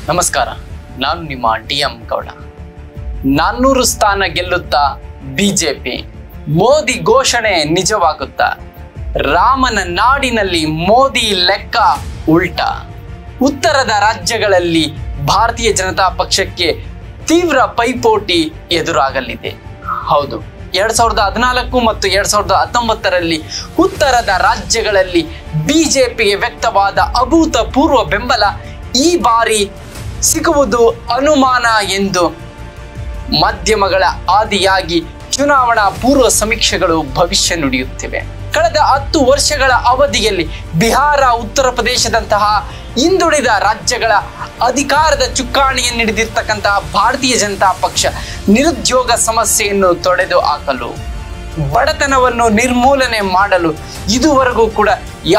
ನಮಸ್ಕಾರ, ನಾನು ನಿಮ್ಮ ಡಿ.ಎಂ. ಗೌಡ. 400 ಸ್ಥಾನ ಗೆಲ್ಲುತ್ತಾ ಬಿಜೆಪಿ, ಮೋದಿ ಘೋಷಣೆ ನಿಜವಾಗುತ್ತಾ? ರಾಮನ ನಾಡಿನಲ್ಲಿ ಮೋದಿ ಲೆಕ್ಕ ಉಲ್ಟಾ. ಉತ್ತರದ ರಾಜ್ಯಗಳಲ್ಲಿ ಭಾರತೀಯ ಜನತಾ ಪಕ್ಷಕ್ಕೆ ತೀವ್ರ ಪೈಪೋಟಿ ಎದುರಾಗಲಿದೆ. ಹೌದು, 2014 ಮತ್ತು 2019ರಲ್ಲಿ ಉತ್ತರದ ರಾಜ್ಯಗಳಲ್ಲಿ ಬಿಜೆಪಿಗೆ ವ್ಯಕ್ತವಾದ ಅಭೂತಪೂರ್ವ ಬೆಂಬಲ ಈ ಬಾರಿ ಸಿಗುವುದು ಅನುಮಾನ ಎಂದು ಮಾಧ್ಯಮಗಳ ಆದಿಯಾಗಿ ಚುನಾವಣಾ ಪೂರ್ವ ಸಮೀಕ್ಷೆಗಳು ಭವಿಷ್ಯ ನುಡಿಯುತ್ತಿವೆ. ಕಳೆದ 10 ವರ್ಷಗಳ ಅವಧಿಯಲ್ಲಿ ಬಿಹಾರ, ಉತ್ತರ ಪ್ರದೇಶದಂತಹ ಹಿಂದುಳಿದ ರಾಜ್ಯಗಳ ಅಧಿಕಾರದ ಚುಕ್ಕಾಣಿಯನ್ನು ಹಿಡಿದಿರ್ತಕ್ಕಂತಹ ಭಾರತೀಯ ಜನತಾ ಪಕ್ಷ ನಿರುದ್ಯೋಗ ಸಮಸ್ಯೆಯನ್ನು ತೊಡೆದು ಹಾಕಲು, ಬಡತನವನ್ನು ನಿರ್ಮೂಲನೆ ಮಾಡಲು ಇದುವರೆಗೂ ಕೂಡ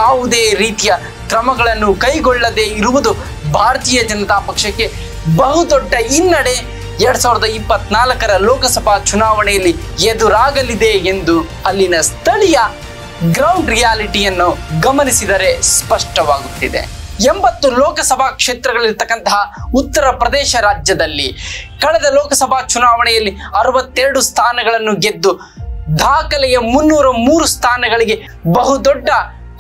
ಯಾವುದೇ ರೀತಿಯ ಕ್ರಮಗಳನ್ನು ಕೈಗೊಳ್ಳದೇ ಇರುವುದು ಭಾರತೀಯ ಜನತಾ ಪಕ್ಷಕ್ಕೆ ಬಹುದೊಡ್ಡ ಹಿನ್ನಡೆ 2024ರ ಲೋಕಸಭಾ ಚುನಾವಣೆಯಲ್ಲಿ ಎದುರಾಗಲಿದೆ ಎಂದು ಅಲ್ಲಿನ ಸ್ಥಳೀಯ ಗ್ರೌಂಡ್ ರಿಯಾಲಿಟಿಯನ್ನು ಗಮನಿಸಿದರೆ ಸ್ಪಷ್ಟವಾಗುತ್ತಿದೆ. 80 ಲೋಕಸಭಾ ಕ್ಷೇತ್ರಗಳಿರ್ತಕ್ಕಂತಹ ಉತ್ತರ ಪ್ರದೇಶ ರಾಜ್ಯದಲ್ಲಿ ಕಳೆದ ಲೋಕಸಭಾ ಚುನಾವಣೆಯಲ್ಲಿ 62 ಸ್ಥಾನಗಳನ್ನು ಗೆದ್ದು ದಾಖಲೆಯ 303 ಸ್ಥಾನಗಳಿಗೆ ಬಹುದೊಡ್ಡ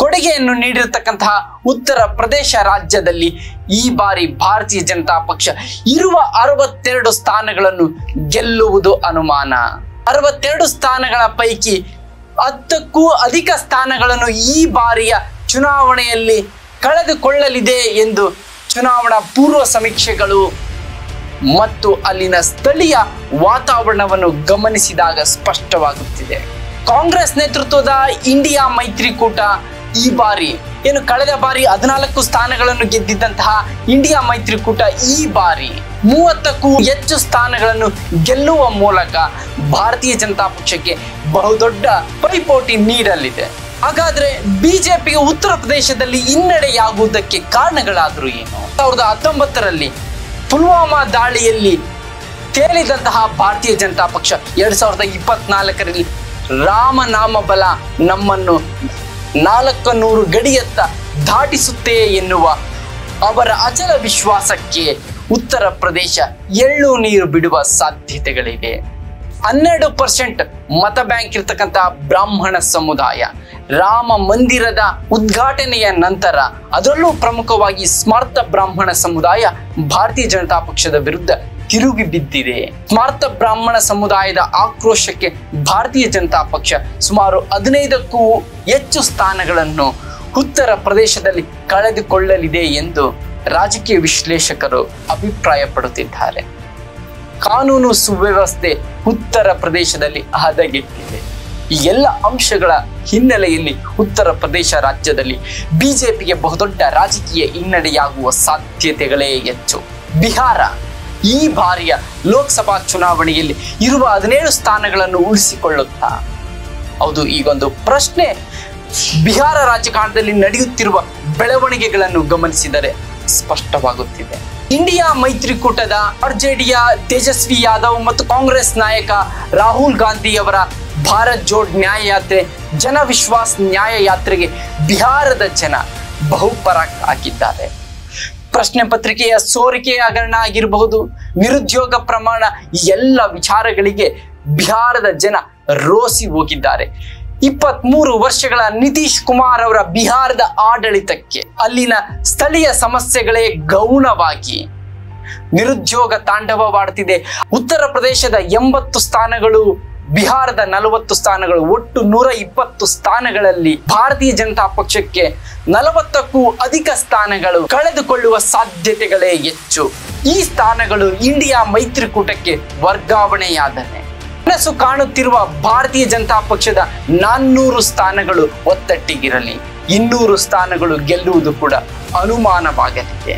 ಕೊಡುಗೆಯನ್ನು ನೀಡಿರತಕ್ಕಂತಹ ಉತ್ತರ ಪ್ರದೇಶ ರಾಜ್ಯದಲ್ಲಿ ಈ ಬಾರಿ ಭಾರತೀಯ ಜನತಾ ಪಕ್ಷ ಇರುವ 62 ಸ್ಥಾನಗಳನ್ನು ಗೆಲ್ಲುವುದು ಅನುಮಾನ. 62 ಸ್ಥಾನಗಳ ಪೈಕಿ 10ಕ್ಕೂ ಅಧಿಕ ಸ್ಥಾನಗಳನ್ನು ಈ ಬಾರಿಯ ಚುನಾವಣೆಯಲ್ಲಿ ಕಳೆದುಕೊಳ್ಳಲಿದೆ ಎಂದು ಚುನಾವಣಾ ಪೂರ್ವ ಸಮೀಕ್ಷೆಗಳು ಮತ್ತು ಅಲ್ಲಿನ ಸ್ಥಳೀಯ ವಾತಾವರಣವನ್ನು ಗಮನಿಸಿದಾಗ ಸ್ಪಷ್ಟವಾಗುತ್ತಿದೆ. ಕಾಂಗ್ರೆಸ್ ನೇತೃತ್ವದ ಇಂಡಿಯಾ ಮೈತ್ರಿಕೂಟ ಈ ಬಾರಿ ಕಳೆದ ಬಾರಿ 14 ಸ್ಥಾನಗಳನ್ನು ಗೆದ್ದಿದ್ದಂತಹ ಇಂಡಿಯಾ ಮೈತ್ರಿಕೂಟ ಈ ಬಾರಿ 30ಕ್ಕೂ ಹೆಚ್ಚು ಸ್ಥಾನಗಳನ್ನು ಗೆಲ್ಲುವ ಮೂಲಕ ಭಾರತೀಯ ಜನತಾ ಪಕ್ಷಕ್ಕೆ ಬಹುದೊಡ್ಡ ಪೈಪೋಟಿ ನೀಡಲಿದೆ. ಹಾಗಾದ್ರೆ ಬಿಜೆಪಿಗೆ ಉತ್ತರ ಪ್ರದೇಶದಲ್ಲಿ ಹಿನ್ನಡೆಯಾಗುವುದಕ್ಕೆ ಕಾರಣಗಳಾದರೂ ಏನು? 2019ರಲ್ಲಿ ಪುಲ್ವಾಮಾ ದಾಳಿಯಲ್ಲಿ ತೇಲಿದಂತಹ ಭಾರತೀಯ ಜನತಾ ಪಕ್ಷ 2024ರಲ್ಲಿ ರಾಮನಾಮ ಬಲ ನಮ್ಮನ್ನು 400 ಗಡಿಯತ್ತ ದಾಟಿಸುತ್ತೆ ಎನ್ನುವ ಅವರ ಅಚಲ ವಿಶ್ವಾಸಕ್ಕೆ ಉತ್ತರ ಪ್ರದೇಶ ಎಳ್ಳು ನೀರು ಬಿಡುವ ಸಾಧ್ಯತೆಗಳಿವೆ. 12% ಮತ ಬ್ಯಾಂಕ್ ಇರ್ತಕ್ಕಂತಹ ಬ್ರಾಹ್ಮಣ ಸಮುದಾಯ ರಾಮ ಮಂದಿರದ ಉದ್ಘಾಟನೆಯ ನಂತರ ಅದರಲ್ಲೂ ಪ್ರಮುಖವಾಗಿ ಸ್ಮಾರ್ತ ಬ್ರಾಹ್ಮಣ ಸಮುದಾಯ ಭಾರತೀಯ ಜನತಾ ಪಕ್ಷದ ವಿರುದ್ಧ ತಿರುಗಿ ಬಿದ್ದಿದೆ. ಸ್ಮಾರ್ತ ಬ್ರಾಹ್ಮಣ ಸಮುದಾಯದ ಆಕ್ರೋಶಕ್ಕೆ ಭಾರತೀಯ ಜನತಾ ಪಕ್ಷ ಸುಮಾರು 15ಕ್ಕೂ ಹೆಚ್ಚು ಸ್ಥಾನಗಳನ್ನು ಉತ್ತರ ಪ್ರದೇಶದಲ್ಲಿ ಕಳೆದುಕೊಳ್ಳಲಿದೆ ಎಂದು ರಾಜಕೀಯ ವಿಶ್ಲೇಷಕರು ಅಭಿಪ್ರಾಯಪಡುತ್ತಿದ್ದಾರೆ. ಕಾನೂನು ಸುವ್ಯವಸ್ಥೆ ಉತ್ತರ ಪ್ರದೇಶದಲ್ಲಿ ಹದಗೆಟ್ಟಿದೆ. ಈ ಎಲ್ಲ ಅಂಶಗಳ ಹಿನ್ನೆಲೆಯಲ್ಲಿ ಉತ್ತರ ಪ್ರದೇಶ ರಾಜ್ಯದಲ್ಲಿ ಬಿಜೆಪಿಗೆ ಬಹುದೊಡ್ಡ ರಾಜಕೀಯ ಹಿನ್ನಡೆಯಾಗುವ ಸಾಧ್ಯತೆಗಳೇ ಹೆಚ್ಚು. ಬಿಹಾರ ಈ ಬಾರಿಯ ಲೋಕಸಭಾ ಚುನಾವಣೆಯಲ್ಲಿ ಇರುವ 17 ಸ್ಥಾನಗಳನ್ನು ಉಳಿಸಿಕೊಳ್ಳುತ್ತಾ? ಹೌದು, ಈಗೊಂದು ಪ್ರಶ್ನೆ ಬಿಹಾರ ರಾಜಕಾರಣದಲ್ಲಿ ನಡೆಯುತ್ತಿರುವ ಬೆಳವಣಿಗೆಗಳನ್ನು ಗಮನಿಸಿದರೆ ಸ್ಪಷ್ಟವಾಗುತ್ತಿದೆ. ಇಂಡಿಯಾ ಮೈತ್ರಿಕೂಟದ ಆರ್ಜೆಡಿಯ ತೇಜಸ್ವಿ ಯಾದವ್ ಮತ್ತು ಕಾಂಗ್ರೆಸ್ ನಾಯಕ ರಾಹುಲ್ ಗಾಂಧಿ ಅವರ ಭಾರತ್ ಜೋಡ್ ನ್ಯಾಯ ಯಾತ್ರೆ, ಜನ ವಿಶ್ವಾಸ್ ನ್ಯಾಯ ಯಾತ್ರೆಗೆ ಬಿಹಾರದ ಜನ ಬಹುಪರಾಕ್ ಹಾಕಿದ್ದಾರೆ. ಪ್ರಶ್ನೆ ಪತ್ರಿಕೆಯ ಸೋರಿಕೆ ಹಗರಣ ಆಗಿರಬಹುದು, ನಿರುದ್ಯೋಗ ಪ್ರಮಾಣ, ಈ ಎಲ್ಲ ವಿಚಾರಗಳಿಗೆ ಬಿಹಾರದ ಜನ ರೋಸಿ ಹೋಗಿದ್ದಾರೆ. 23 ವರ್ಷಗಳ ನಿತೀಶ್ ಕುಮಾರ್ ಅವರ ಬಿಹಾರದ ಆಡಳಿತಕ್ಕೆ ಅಲ್ಲಿನ ಸ್ಥಳೀಯ ಸಮಸ್ಯೆಗಳೇ ಗೌಣವಾಗಿ ನಿರುದ್ಯೋಗ ತಾಂಡವವಾಡುತ್ತಿದೆ. ಉತ್ತರ ಪ್ರದೇಶದ 80 ಸ್ಥಾನಗಳು, ಬಿಹಾರದ 40 ಸ್ಥಾನಗಳು, ಒಟ್ಟು 120 ಸ್ಥಾನಗಳಲ್ಲಿ ಭಾರತೀಯ ಜನತಾ ಪಕ್ಷಕ್ಕೆ 40ಕ್ಕೂ ಅಧಿಕ ಸ್ಥಾನಗಳು ಕಳೆದುಕೊಳ್ಳುವ ಸಾಧ್ಯತೆಗಳೇ ಹೆಚ್ಚು. ಈ ಸ್ಥಾನಗಳು ಇಂಡಿಯಾ ಮೈತ್ರಿಕೂಟಕ್ಕೆ ವರ್ಗಾವಣೆಯಾದರೆ ಕನಸು ಕಾಣುತ್ತಿರುವ ಭಾರತೀಯ ಜನತಾ ಪಕ್ಷದ 400 ಸ್ಥಾನಗಳು ಒತ್ತಟ್ಟಿಗಿರಲಿ, 200 ಸ್ಥಾನಗಳು ಗೆಲ್ಲುವುದು ಕೂಡ ಅನುಮಾನವಾಗಲಿದೆ.